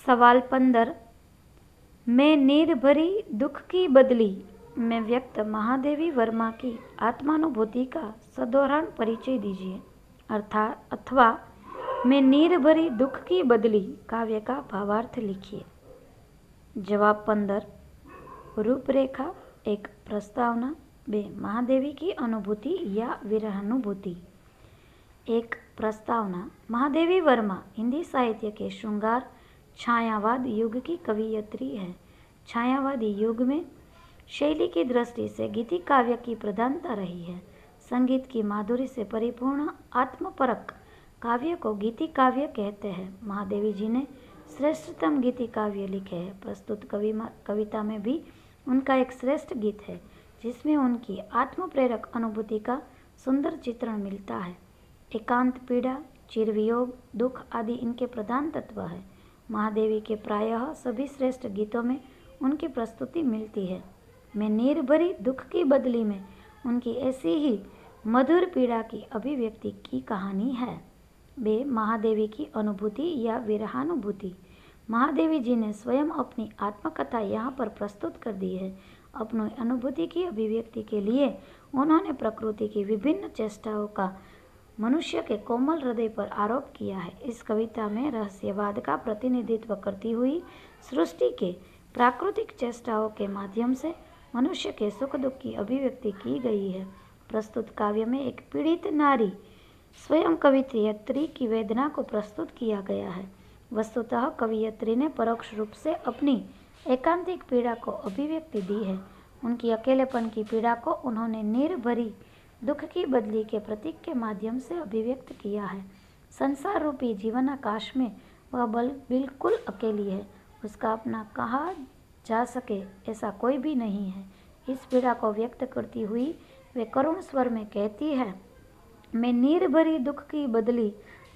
सवाल 15। मैं नीर भरी दुख की बदली में व्यक्त महादेवी वर्मा की आत्मानुभूति का सदोहरण परिचय दीजिए। अथवा मैं नीर भरी दुख की बदली काव्य का भावार्थ लिखिए। जवाब 15। रूपरेखा 1 प्रस्तावना 2 महादेवी की अनुभूति या विरहानुभूति। 1 प्रस्तावना। महादेवी वर्मा हिंदी साहित्य के श्रृंगार छायावाद युग की कवयित्री है। छायावादी युग में शैली की दृष्टि से गीतिक काव्य की प्रधानता रही है। संगीत की माधुरी से परिपूर्ण आत्मपरक काव्य को गीतिक काव्य कहते हैं। महादेवी जी ने श्रेष्ठतम गीतिक काव्य लिखे हैं। प्रस्तुत कविता में भी उनका एक श्रेष्ठ गीत है जिसमें उनकी आत्मप्रेरक अनुभूति का सुंदर चित्रण मिलता है। एकांत, पीड़ा, चिरवियोग, दुख आदि इनके प्रधान तत्व है। महादेवी के प्रायः सभी श्रेष्ठ गीतों में उनकी प्रस्तुति मिलती है। मैं नीर भरी दुख की बदली में उनकी ऐसी ही मधुर पीड़ा की अभिव्यक्ति की कहानी है। 2 महादेवी की अनुभूति या विरहानुभूति। महादेवी जी ने स्वयं अपनी आत्मकथा यहाँ पर प्रस्तुत कर दी है। अपनी अनुभूति की अभिव्यक्ति के लिए उन्होंने प्रकृति की विभिन्न चेष्टाओं का मनुष्य के कोमल हृदय पर आरोप किया है। इस कविता में रहस्यवाद का प्रतिनिधित्व करती हुई सृष्टि के प्राकृतिक चेष्टाओं के माध्यम से मनुष्य के सुख दुख की अभिव्यक्ति की गई है। प्रस्तुत काव्य में एक पीड़ित नारी स्वयं कवियत्री की वेदना को प्रस्तुत किया गया है। वस्तुतः कवियत्री ने परोक्ष रूप से अपनी एकांतिक पीड़ा को अभिव्यक्ति दी है। उनकी अकेलेपन की पीड़ा को उन्होंने नीर भरी दुख की बदली के प्रतीक के माध्यम से अभिव्यक्त किया है। संसार रूपी जीवन आकाश में वह बिल्कुल अकेली है। उसका अपना कहा जा सके ऐसा कोई भी नहीं है। इस पीड़ा को व्यक्त करती हुई वे करुण स्वर में कहती है, मैं नीर भरी दुख की बदली,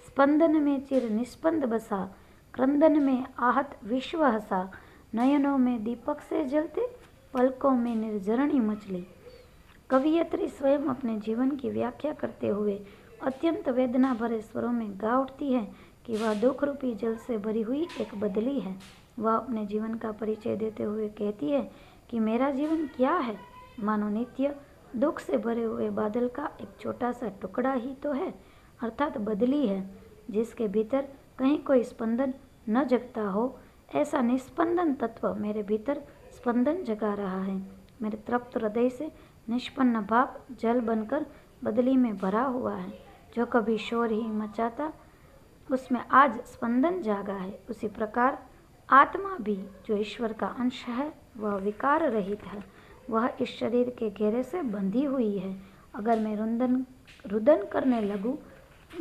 स्पंदन में चिर निस्पंद बसा, क्रंदन में आहत विश्व हसा, नयनों में दीपक से जलते, पलकों में निर्जरणी मचली। कवियत्री स्वयं अपने जीवन की व्याख्या करते हुए अत्यंत वेदना भरे स्वरों में गा उठती है कि वह दुख रूपी जल से भरी हुई एक बदली है। वह अपने जीवन का परिचय देते हुए कहती है कि मेरा जीवन क्या है, मानो नित्य दुख से भरे हुए बादल का एक छोटा सा टुकड़ा ही तो है, अर्थात बदली है, जिसके भीतर कहीं कोई स्पंदन न जगता हो। ऐसा निस्पंदन तत्व मेरे भीतर स्पंदन जगा रहा है। मेरे तृप्त हृदय से निष्पन्न भाव जल बनकर बदली में भरा हुआ है। जो कभी शोर ही मचाता उसमें आज स्पंदन जागा है। उसी प्रकार आत्मा भी जो ईश्वर का अंश है वह विकार रहित है। वह इस शरीर के घेरे से बंधी हुई है। अगर मैं रुदन करने लगूं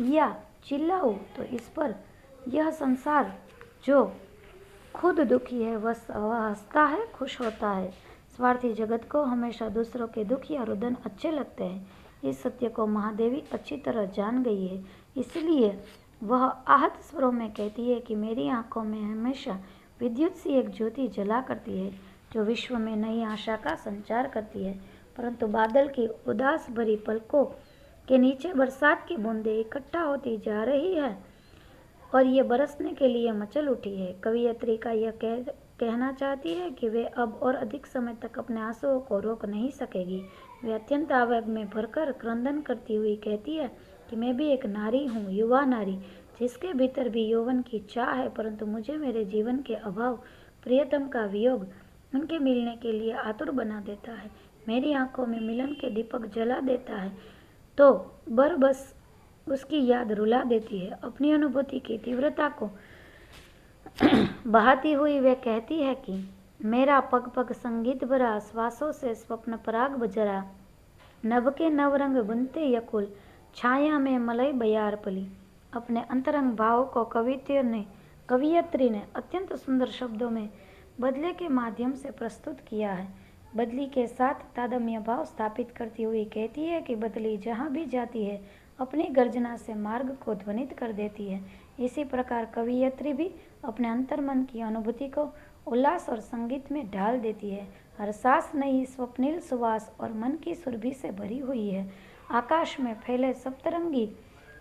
या चिल्लाऊं तो इस पर यह संसार जो खुद दुखी है वह हंसता है, खुश होता है। स्वार्थी जगत को हमेशा दूसरों के दुख या रुदन अच्छे लगते हैं। इस सत्य को महादेवी अच्छी तरह जान गई है। इसलिए वह आहत स्वरों में कहती है कि मेरी आंखों में हमेशा विद्युत सी एक ज्योति जला करती है जो विश्व में नई आशा का संचार करती है। परंतु बादल की उदास भरी पलकों के नीचे बरसात की बूंदें इकट्ठा होती जा रही है और ये बरसने के लिए मचल उठी है। कवियत्री का यह कहना चाहती है कि वे अब और अधिक समय तक अपने आंसुओं को रोक नहीं सकेगी। वे अत्यंत आवेग में भरकर क्रंदन करती हुई कहती है कि मैं भी एक नारी हूँ, युवा नारी, जिसके भीतर भी यौवन की चाह है, परंतु मुझे मेरे जीवन के अभाव, प्रियतम का वियोग उनके मिलने के लिए आतुर बना देता है। मेरी आंखों में मिलन के दीपक जला देता है तो बस उसकी याद रुला देती है। अपनी अनुभूति की तीव्रता को बहाती हुई वे कहती है कि मेरा पग पग संगीत भरा, श्वासों से स्वप्न पराग बजरा, नभ के नवरंग बुनते यकुल, छाया में मलय बयार पली। अपने अंतरंग भाव को कवियत्री ने अत्यंत सुंदर शब्दों में बदले के माध्यम से प्रस्तुत किया है। बदली के साथ तादम्य भाव स्थापित करती हुई कहती है कि बदली जहाँ भी जाती है अपनी गर्जना से मार्ग को ध्वनित कर देती है। इसी प्रकार कवियत्री भी अपने अंतर्मन की अनुभूति को उल्लास और संगीत में ढाल देती है। हर सांस नई स्वप्निल सुवास और मन की सुरभि से भरी हुई है। आकाश में फैले सप्तरंगी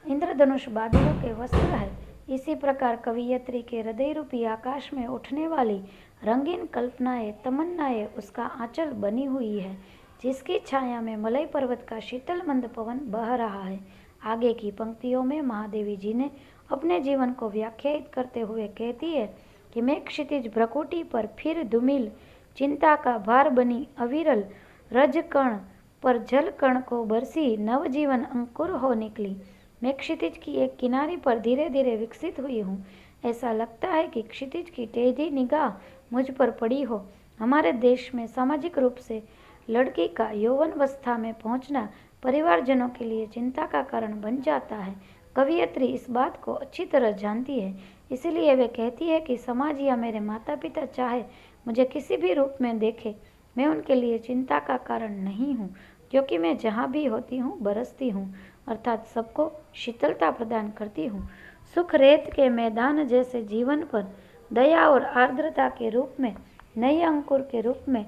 इंद्रधनुष बादलों के वस्त्र है। इसी प्रकार कवियत्री के हृदय रूपी आकाश में उठने वाली रंगीन कल्पनाएं, तमन्नाएं उसका आंचल बनी हुई है, जिसकी छाया में मलय पर्वत का शीतल मंद पवन बह रहा है। आगे की पंक्तियों में महादेवी जी ने अपने जीवन को व्याख्यायित करते हुए कहती है कि मैं क्षितिज भ्रकुटी पर फिर धूमिल चिंता का भार बनी अविरल रज कण पर जल कण को बरसी नवजीवन अंकुर हो निकली। मैं क्षितिज की एक किनारी पर धीरे धीरे विकसित हुई हूँ। ऐसा लगता है कि क्षितिज की टेढ़ी निगाह मुझ पर पड़ी हो। हमारे देश में सामाजिक रूप से लड़की का यौवनावस्था में पहुंचना परिवारजनों के लिए चिंता का कारण बन जाता है। कवियत्री इस बात को अच्छी तरह जानती है, इसीलिए वे कहती है कि समाज या मेरे माता पिता चाहे मुझे किसी भी रूप में देखे, मैं उनके लिए चिंता का कारण नहीं हूँ, क्योंकि मैं जहाँ भी होती हूँ बरसती हूँ, अर्थात सबको शीतलता प्रदान करती हूँ। सुख रेत के मैदान जैसे जीवन पर दया और आर्द्रता के रूप में, नए अंकुर के रूप में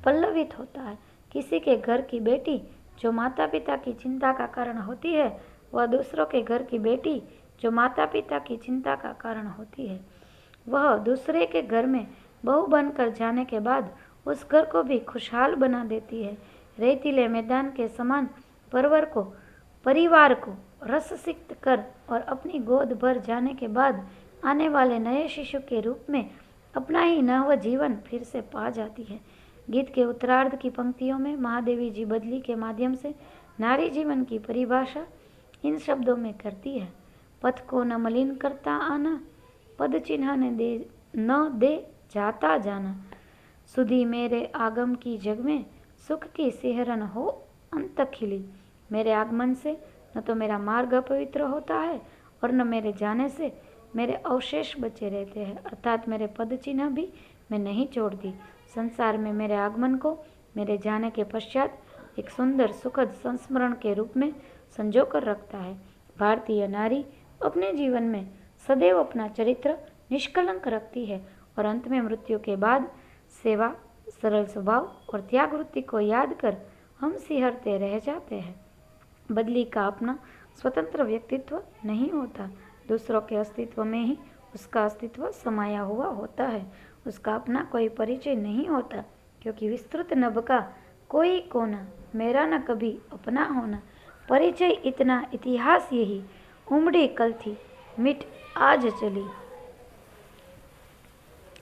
पल्लवित होता है। किसी के घर की बेटी जो माता पिता की चिंता का कारण होती है, वह दूसरों के घर की बेटी जो माता पिता की चिंता का कारण होती है, वह दूसरे के घर में बहू बनकर जाने के बाद उस घर को भी खुशहाल बना देती है। रेतीले मैदान के समान परिवार को रससिक्त कर और अपनी गोद भर जाने के बाद आने वाले नए शिशु के रूप में अपना ही नव जीवन फिर से पा जाती है। गीत के उत्तरार्ध की पंक्तियों में महादेवी जी बदली के माध्यम से नारी जीवन की परिभाषा इन शब्दों में करती है। पथ को न मलिन करता आना, पद चिन्ह न दे जाता जाना, सुधी मेरे आगम की जग में सुख की सिहरन हो अंत खिली। मेरे आगमन से न तो मेरा मार्ग अपवित्र होता है और न मेरे जाने से मेरे अवशेष बचे रहते हैं, अर्थात मेरे पद चिन्ह भी मैं नहीं छोड़ती। संसार में मेरे आगमन को मेरे जाने के पश्चात एक सुंदर सुखद संस्मरण के रूप में संजो कर रखता है। भारतीय नारी अपने जीवन में सदैव अपना चरित्र निष्कलंक रखती है और अंत में मृत्यु के बाद सेवा, सरल स्वभाव और त्याग वृत्ति को याद कर हम सिहरते रह जाते हैं। बदली का अपना स्वतंत्र व्यक्तित्व नहीं होता, दूसरों के अस्तित्व में ही उसका अस्तित्व समाया हुआ होता है। उसका अपना कोई परिचय नहीं होता, क्योंकि विस्तृत नभ का कोई कोना मेरा न कभी अपना होना। परिचय इतना, इतिहास यही, उमड़ी कल थी मिट आज चली।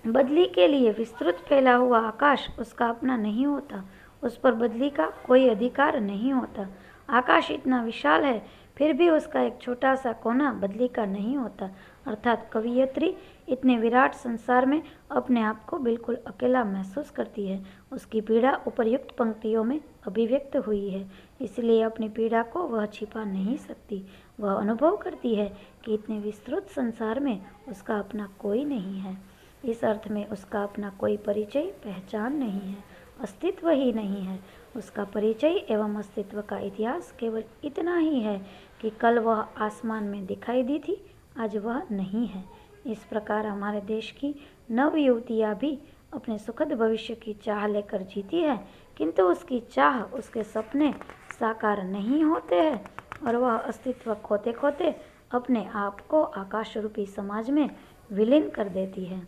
बदली के लिए विस्तृत फैला हुआ आकाश उसका अपना नहीं होता, उस पर बदली का कोई अधिकार नहीं होता। आकाश इतना विशाल है, फिर भी उसका एक छोटा सा कोना बदली का नहीं होता, अर्थात कवियत्री इतने विराट संसार में अपने आप को बिल्कुल अकेला महसूस करती है। उसकी पीड़ा उपर्युक्त पंक्तियों में अभिव्यक्त हुई है, इसलिए अपनी पीड़ा को वह छिपा नहीं सकती। वह अनुभव करती है कि इतने विस्तृत संसार में उसका अपना कोई नहीं है। इस अर्थ में उसका अपना कोई परिचय, पहचान नहीं है, अस्तित्व ही नहीं है। उसका परिचय एवं अस्तित्व का इतिहास केवल इतना ही है कि कल वह आसमान में दिखाई दी थी, आज वह नहीं है। इस प्रकार हमारे देश की नव युवतियाँ भी अपने सुखद भविष्य की चाह लेकर जीती है, किंतु उसकी चाह, उसके सपने साकार नहीं होते हैं और वह अस्तित्व खोते खोते अपने आप को आकाश रूपी समाज में विलीन कर देती है।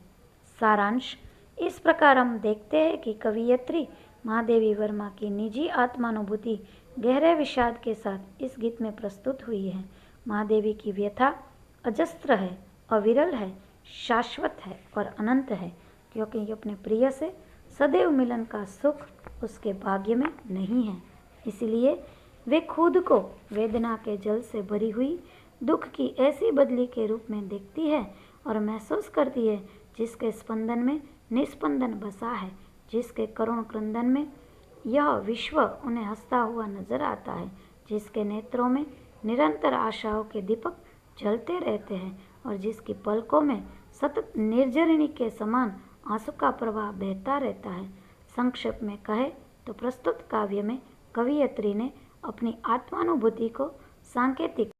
सारांश इस प्रकार हम देखते हैं कि कवियत्री महादेवी वर्मा की निजी आत्मानुभूति गहरे विषाद के साथ इस गीत में प्रस्तुत हुई है। महादेवी की व्यथा अजस्त्र है, अविरल है, शाश्वत है और अनंत है, क्योंकि अपने प्रिय से सदैव मिलन का सुख उसके भाग्य में नहीं है। इसलिए वे खुद को वेदना के जल से भरी हुई दुख की ऐसी बदली के रूप में देखती है और महसूस करती है जिसके स्पंदन में निस्पंदन बसा है, जिसके करुण क्रंदन में यह विश्व उन्हें हंसता हुआ नजर आता है, जिसके नेत्रों में निरंतर आशाओं के दीपक जलते रहते हैं और जिसकी पलकों में सतत निर्जरणी के समान आंसू का प्रवाह बहता रहता है। संक्षेप में कहे तो प्रस्तुत काव्य में कवियत्री ने अपनी आत्मानुभूति को सांकेतिक